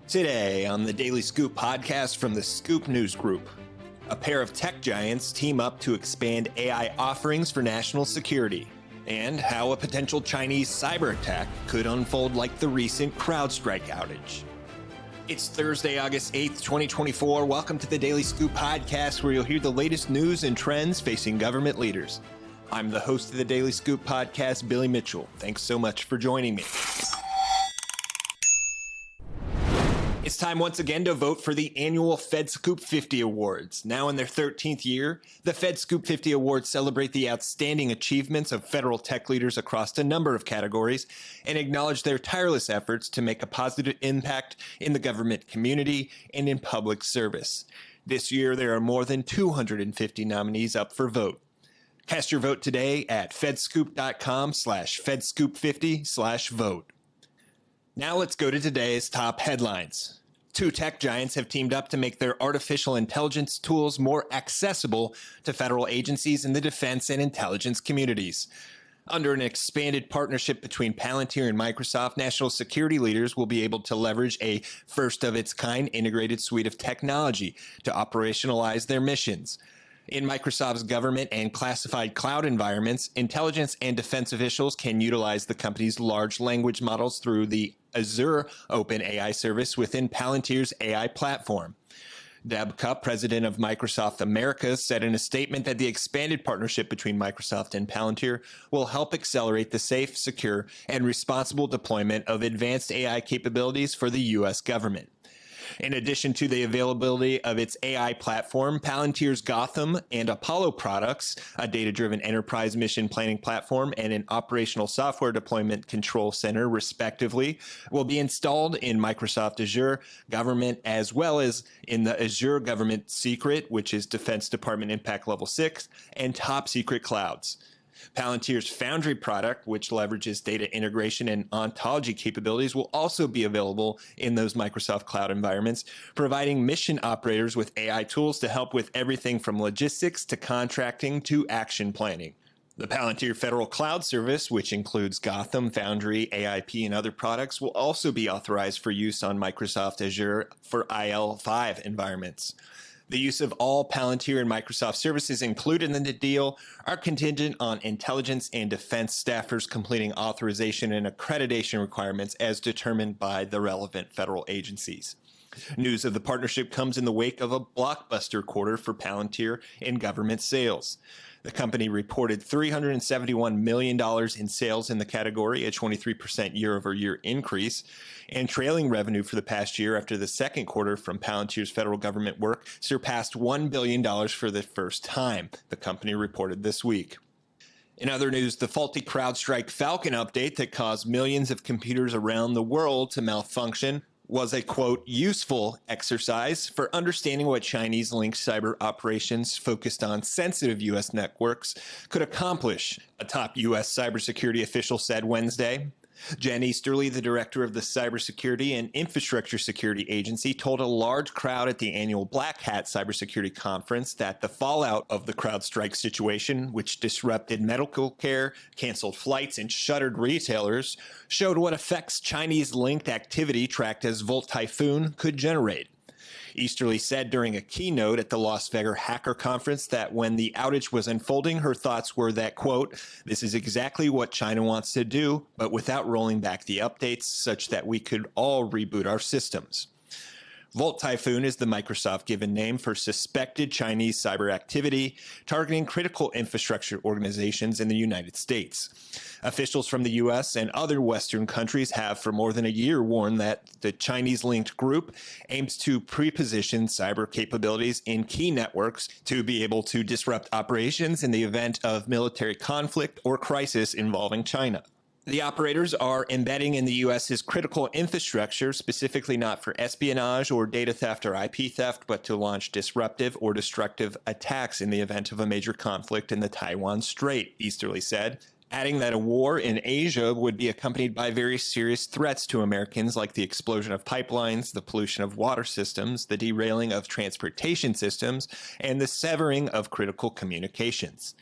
Today on the Daily Scoop podcast from the Scoop News Group, a pair of tech giants team up to expand AI offerings for national security, and how a potential Chinese cyber attack could unfold like the recent CrowdStrike outage. It's Thursday, August 8th, 2024. Welcome to the Daily Scoop podcast, where you'll hear the latest news and trends facing government leaders. I'm the host of the Daily Scoop podcast, Billy Mitchell. Thanks so much for joining me. It's time once again to vote for the annual FedScoop 50 Awards. Now in their 13th year, the FedScoop 50 Awards celebrate the outstanding achievements of federal tech leaders across a number of categories and acknowledge their tireless efforts to make a positive impact in the government community and in public service. This year, there are more than 250 nominees up for vote. Cast your vote today at fedscoop.com/fedscoop50/vote. Now let's go to today's top headlines. Two tech giants have teamed up to make their artificial intelligence tools more accessible to federal agencies in the defense and intelligence communities. Under an expanded partnership between Palantir and Microsoft, national security leaders will be able to leverage a first-of-its-kind integrated suite of technology to operationalize their missions. In Microsoft's government and classified cloud environments, intelligence and defense officials can utilize the company's large language models through the Azure OpenAI Service within Palantir's AI platform. Deb Cupp, president of Microsoft Americas, said in a statement that the expanded partnership between Microsoft and Palantir will help accelerate the safe, secure, and responsible deployment of advanced AI capabilities for the U.S. government. In addition to the availability of its AI platform, Palantir's Gotham and Apollo products, a data-driven enterprise mission planning platform and an operational software deployment control center, respectively, will be installed in Microsoft Azure Government as well as in the Azure Government Secret, which is Defense Department Impact Level 6, and top secret clouds. Palantir's Foundry product, which leverages data integration and ontology capabilities, will also be available in those Microsoft cloud environments, providing mission operators with AI tools to help with everything from logistics to contracting to action planning. The Palantir Federal Cloud Service, which includes Gotham, Foundry, AIP, and other products, will also be authorized for use on Microsoft Azure for IL5 environments. The use of all Palantir and Microsoft services included in the deal are contingent on intelligence and defense staffers completing authorization and accreditation requirements as determined by the relevant federal agencies. News of the partnership comes in the wake of a blockbuster quarter for Palantir in government sales. The company reported $371 million in sales in the category, a 23% year-over-year increase, and trailing revenue for the past year after the second quarter from Palantir's federal government work surpassed $1 billion for the first time, the company reported this week. In other news, the faulty CrowdStrike Falcon update that caused millions of computers around the world to malfunction was a, quote, useful exercise for understanding what Chinese-linked cyber operations focused on sensitive U.S. networks could accomplish, a top U.S. cybersecurity official said Wednesday. Jen Easterly, the director of the Cybersecurity and Infrastructure Security Agency, told a large crowd at the annual Black Hat Cybersecurity Conference that the fallout of the CrowdStrike situation, which disrupted medical care, canceled flights, and shuttered retailers, showed what effects Chinese-linked activity tracked as Volt Typhoon could generate. Easterly said during a keynote at the Las Vegas Hacker Conference that when the outage was unfolding, her thoughts were that, quote, this is exactly what China wants to do, but without rolling back the updates such that we could all reboot our systems. Volt Typhoon is the Microsoft given name for suspected Chinese cyber activity targeting critical infrastructure organizations in the United States. Officials from the U.S. and other Western countries have for more than a year warned that the Chinese-linked group aims to pre-position cyber capabilities in key networks to be able to disrupt operations in the event of military conflict or crisis involving China. The operators are embedding in the U.S.'s critical infrastructure, specifically not for espionage or data theft or IP theft, but to launch disruptive or destructive attacks in the event of a major conflict in the Taiwan Strait, Easterly said, adding that a war in Asia would be accompanied by very serious threats to Americans like the explosion of pipelines, the pollution of water systems, the derailing of transportation systems, and the severing of critical communications.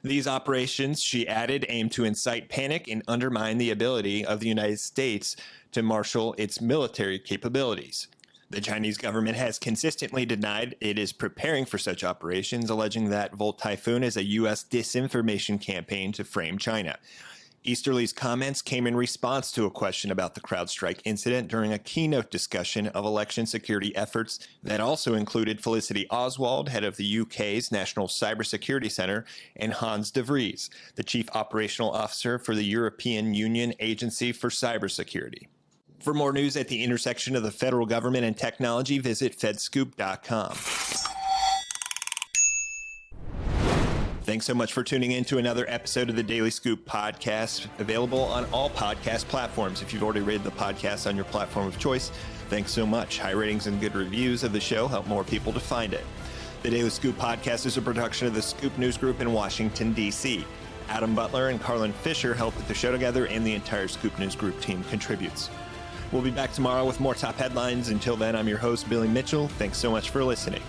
These operations, she added, aim to incite panic and undermine the ability of the United States to marshal its military capabilities. The Chinese government has consistently denied it is preparing for such operations, alleging that Volt Typhoon is a U.S. disinformation campaign to frame China. Easterly's comments came in response to a question about the CrowdStrike incident during a keynote discussion of election security efforts that also included Felicity Oswald, head of the UK's National Cybersecurity Centre, and Hans de Vries, the Chief Operational Officer for the European Union Agency for Cybersecurity. For more news at the intersection of the federal government and technology, visit fedscoop.com. Thanks so much for tuning in to another episode of the Daily Scoop podcast, available on all podcast platforms. If you've already rated the podcast on your platform of choice, thanks so much. High ratings and good reviews of the show help more people to find it. The Daily Scoop podcast is a production of the Scoop News Group in Washington, D.C. Adam Butler and Carlin Fisher help put the show together, and the entire Scoop News Group team contributes. We'll be back tomorrow with more top headlines. Until then, I'm your host, Billy Mitchell. Thanks so much for listening.